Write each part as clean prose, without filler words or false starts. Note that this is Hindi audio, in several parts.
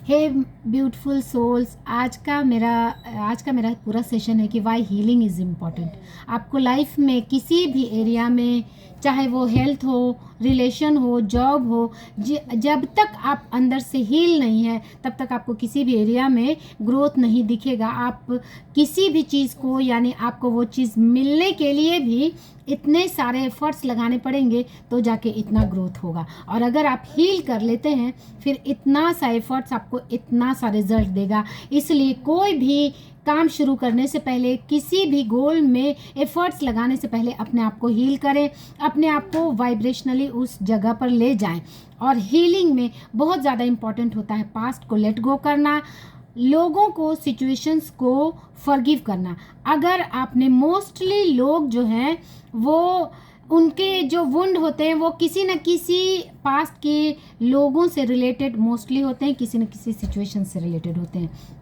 हे ब्यूटीफुल सोल्स, आज का मेरा पूरा सेशन है कि वाई हीलिंग इज़ इम्पॉर्टेंट। आपको लाइफ में किसी भी एरिया में, चाहे वो हेल्थ हो, रिलेशन हो, जॉब हो, जब तक आप अंदर से हील नहीं है तब तक आपको किसी भी एरिया में ग्रोथ नहीं दिखेगा। आप किसी भी चीज़ को, यानी आपको वो चीज़ मिलने के लिए भी इतने सारे एफर्ट्स लगाने पड़ेंगे तो जाके इतना ग्रोथ होगा। और अगर आप हील कर लेते हैं फिर इतना सा एफर्ट्स आपको इतना सा रिजल्ट देगा। इसलिए कोई भी काम शुरू करने से पहले, किसी भी गोल में एफर्ट्स लगाने से पहले अपने आप को हील करें, अपने आप को वाइब्रेशनली उस जगह पर ले जाएं। और हीलिंग में बहुत ज़्यादा इम्पॉर्टेंट होता है पास्ट को लेट गो करना, लोगों को, सिचुएशंस को फॉरगिव करना। अगर आपने, मोस्टली लोग जो हैं वो, उनके जो वुंड होते हैं वो किसी न किसी पास्ट के लोगों से रिलेटेड मोस्टली होते हैं, किसी न किसी सिचुएशन से रिलेटेड होते हैं।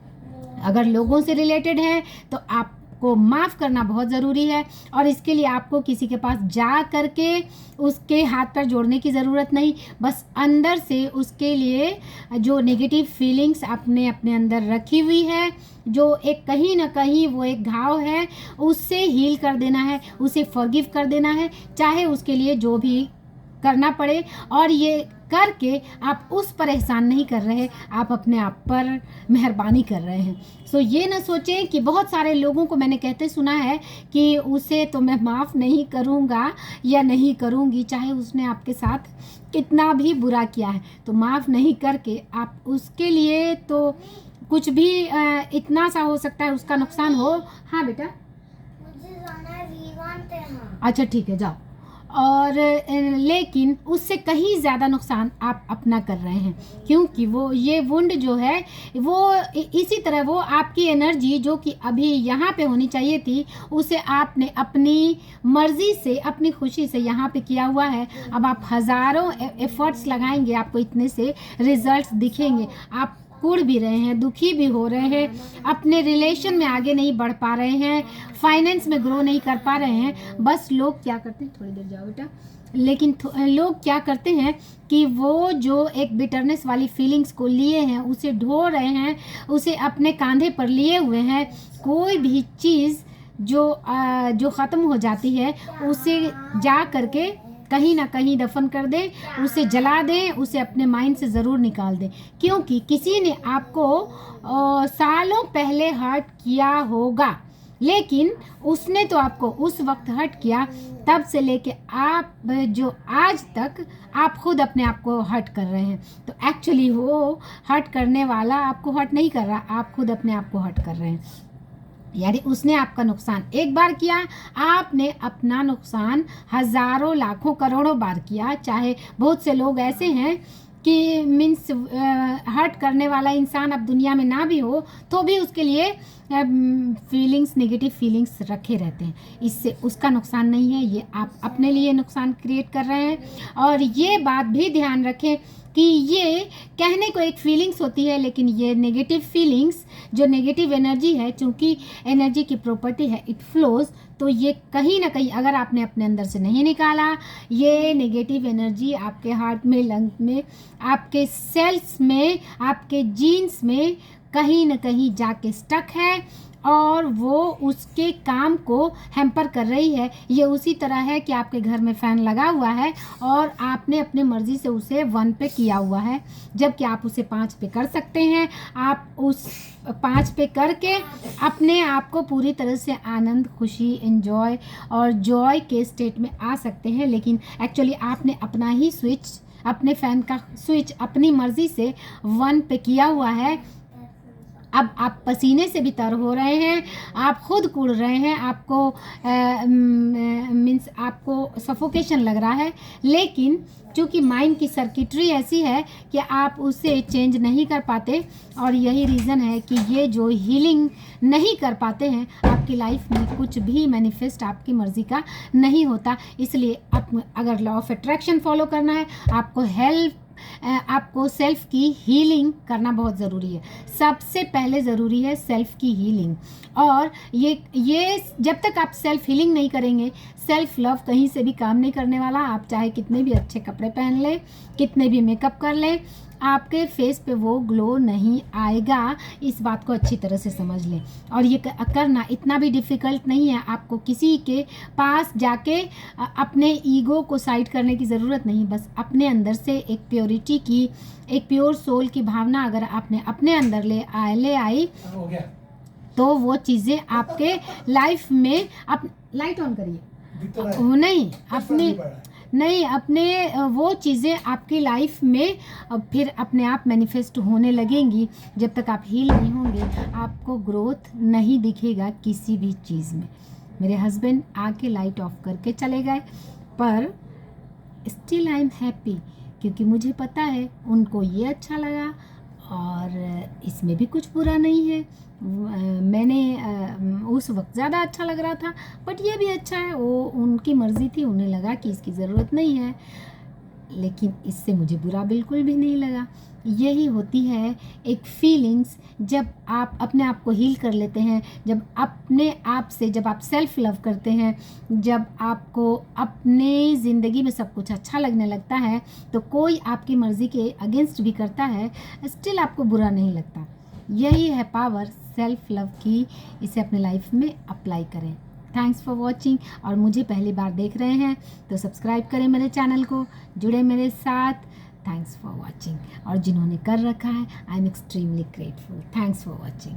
अगर लोगों से रिलेटेड है तो आपको माफ़ करना बहुत ज़रूरी है। और इसके लिए आपको किसी के पास जा करके उसके हाथ पर जोड़ने की ज़रूरत नहीं, बस अंदर से उसके लिए जो नेगेटिव फीलिंग्स आपने अपने अंदर रखी हुई है, जो एक कहीं ना कहीं वो एक घाव है, उससे हील कर देना है, उसे फॉरगिव कर देना है, चाहे उसके लिए जो भी करना पड़े। और ये करके आप उस पर एहसान नहीं कर रहे, आप अपने आप पर मेहरबानी कर रहे हैं। सो ये ना सोचें कि बहुत सारे लोगों को मैंने कहते सुना है कि उसे तो मैं माफ़ नहीं करूँगा या नहीं करूँगी, चाहे उसने आपके साथ कितना भी बुरा किया है। तो माफ़ नहीं करके आप उसके लिए तो कुछ भी इतना सा हो सकता है उसका नुकसान हो। हाँ बेटा, मुझे जाना है वीवान पे। हाँ अच्छा ठीक है, जाओ। और लेकिन उससे कहीं ज़्यादा नुकसान आप अपना कर रहे हैं, क्योंकि वो ये वुंड जो है वो इसी तरह वो आपकी एनर्जी जो कि अभी यहाँ पे होनी चाहिए थी, उसे आपने अपनी मर्ज़ी से, अपनी खुशी से यहाँ पे किया हुआ है। अब आप हज़ारों एफर्ट्स लगाएंगे, आपको इतने से रिजल्ट्स दिखेंगे। आप कुड़ भी रहे हैं, दुखी भी हो रहे हैं, अपने रिलेशन में आगे नहीं बढ़ पा रहे हैं, फाइनेंस में ग्रो नहीं कर पा रहे हैं। बस लोग क्या करते हैं, थोड़ी देर जाओ बेटा, लेकिन लोग क्या करते हैं कि वो जो एक बिटरनेस वाली फीलिंग्स को लिए हैं, उसे ढो रहे हैं, उसे अपने कांधे पर लिए हुए हैं। कोई भी चीज़ जो ख़त्म हो जाती है उसे जा करके कहीं ना कहीं दफन कर दें, उसे जला दें, उसे अपने माइंड से ज़रूर निकाल दें। क्योंकि किसी ने आपको सालों पहले हर्ट किया होगा, लेकिन उसने तो आपको उस वक्त हर्ट किया, तब से लेके आप जो आज तक आप खुद अपने आप को हर्ट कर रहे हैं। तो एक्चुअली वो हर्ट करने वाला आपको हर्ट नहीं कर रहा, आप खुद अपने आप को हर्ट कर रहे हैं। यानी उसने आपका नुकसान एक बार किया, आपने अपना नुकसान हज़ारों, लाखों, करोड़ों बार किया। चाहे बहुत से लोग ऐसे हैं कि मीन्स हर्ट करने वाला इंसान अब दुनिया में ना भी हो तो भी उसके लिए फीलिंग्स, नेगेटिव फीलिंग्स रखे रहते हैं। इससे उसका नुकसान नहीं है, ये आप अपने लिए नुकसान क्रिएट कर रहे हैं। और ये बात भी ध्यान रखें कि ये कहने को एक फीलिंग्स होती है, लेकिन ये नेगेटिव फीलिंग्स, जो नेगेटिव एनर्जी है, चूँकि एनर्जी की प्रॉपर्टी है इट फ्लोज, तो ये कहीं ना कहीं अगर आपने अपने अंदर से नहीं निकाला, ये नेगेटिव एनर्जी आपके हार्ट में, लंग में, आपके सेल्स में, आपके जीन्स में कहीं ना कहीं जाके स्टक है और वो उसके काम को हैम्पर कर रही है। ये उसी तरह है कि आपके घर में फ़ैन लगा हुआ है और आपने अपने मर्ज़ी से उसे 1 पे किया हुआ है, जबकि आप उसे 5 पे कर सकते हैं। आप उस 5 पे करके अपने आप को पूरी तरह से आनंद, खुशी, एंजॉय और जॉय के स्टेट में आ सकते हैं। लेकिन एक्चुअली आपने अपना ही स्विच, अपने फ़ैन का स्विच अपनी मर्ज़ी से 1 पे किया हुआ है। अब आप पसीने से भी तर हो रहे हैं, आप खुद कुड़ रहे हैं, आपको मीन्स आपको सफोकेशन लग रहा है, लेकिन चूँकि माइंड की सर्किटरी ऐसी है कि आप उसे चेंज नहीं कर पाते। और यही रीज़न है कि ये जो हीलिंग नहीं कर पाते हैं, आपकी लाइफ में कुछ भी मैनिफेस्ट आपकी मर्ज़ी का नहीं होता। इसलिए आप अगर लॉ ऑफ अट्रैक्शन फॉलो करना है, आपको सेल्फ की हीलिंग करना बहुत ज़रूरी है। सबसे पहले ज़रूरी है सेल्फ की हीलिंग। और ये जब तक आप सेल्फ हीलिंग नहीं करेंगे, सेल्फ लव कहीं से भी काम नहीं करने वाला। आप चाहे कितने भी अच्छे कपड़े पहन लें, कितने भी मेकअप कर लें, आपके फेस पे वो ग्लो नहीं आएगा। इस बात को अच्छी तरह से समझ लें। और ये करना इतना भी डिफ़िकल्ट नहीं है। आपको किसी के पास जाके अपने ईगो को साइड करने की ज़रूरत नहीं। बस अपने अंदर से एक प्योरिटी की, एक प्योर सोल की भावना अगर आपने अपने अंदर ले आई हो गया। तो वो चीज़ें आपके लाइफ में, आप लाइट ऑन करिए, दिख तो रहा है। वो नहीं कुछ फर्क अपने नहीं पड़ रहा है। नहीं अपने वो चीज़ें आपकी लाइफ में फिर अपने आप मैनिफेस्ट होने लगेंगी। जब तक आप हील नहीं होंगे आपको ग्रोथ नहीं दिखेगा किसी भी चीज़ में। मेरे हस्बैंड आके लाइट ऑफ करके चले गए, पर स्टिल आई एम हैप्पी, क्योंकि मुझे पता है उनको ये अच्छा लगा और इसमें भी कुछ बुरा नहीं है। मैंने उस वक्त ज़्यादा अच्छा लग रहा था, बट ये भी अच्छा है। वो उनकी मर्ज़ी थी, उन्हें लगा कि इसकी ज़रूरत नहीं है, लेकिन इससे मुझे बुरा बिल्कुल भी नहीं लगा। यही होती है एक फीलिंग्स, जब आप अपने आप को हील कर लेते हैं, जब अपने आप से, जब आप सेल्फ लव करते हैं, जब आपको अपने ज़िंदगी में सब कुछ अच्छा लगने लगता है, तो कोई आपकी मर्ज़ी के अगेंस्ट भी करता है, स्टिल आपको बुरा नहीं लगता। यही है पावर सेल्फ लव की। इसे अपने लाइफ में अप्लाई करें। Thanks for watching. और मुझे पहली बार देख रहे हैं तो सब्सक्राइब करें मेरे चैनल को, जुड़े मेरे साथ। Thanks for watching. और जिन्होंने कर रखा है, I am extremely grateful. Thanks for watching.